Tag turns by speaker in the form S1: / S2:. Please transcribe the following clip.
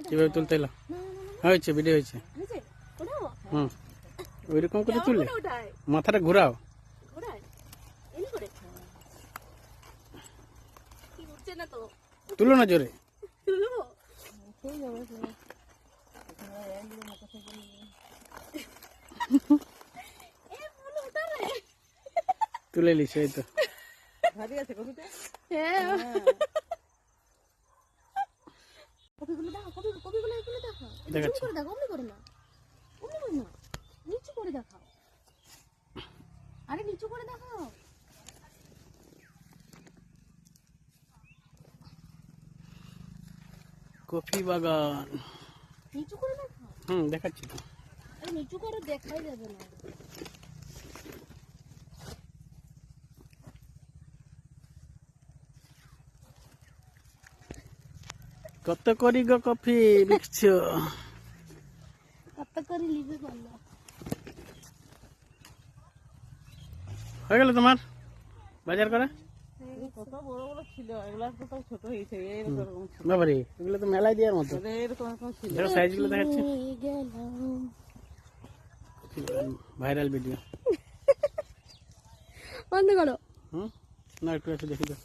S1: কিভাবে তুলতে এলো? হয়েছে, ভিডিও হয়েছে। হুম, ওইরকম করে তুললে মাথাটা ঘোরাও। তুলো না জোরে। তুলে লিস, এই তো দেখাচ্ছি। কফি বাগান
S2: নিচু করে দেখাও।
S1: দেখাচ্ছি তো।
S2: নিচু করে দেখাই যাবে না।
S1: কত করি গো কফি বিকছো?
S2: কত করে নিবে বলো?
S1: হয়ে গেল তোমার বাজার করা?
S3: কত বড় বড় ছিল, এগুলা তো সব ছোট হয়েছে। এইরকম
S1: বাবারে, এগুলো তো মেলায় দেওয়ার মতো।
S3: এরকম এরকম ছিল।
S1: দেখো সাইজ গুলো দেখাচ্ছে। ভাইরাল ভিডিও
S2: বন্ধ করো।
S1: না, একটু একটু দেখি দাও।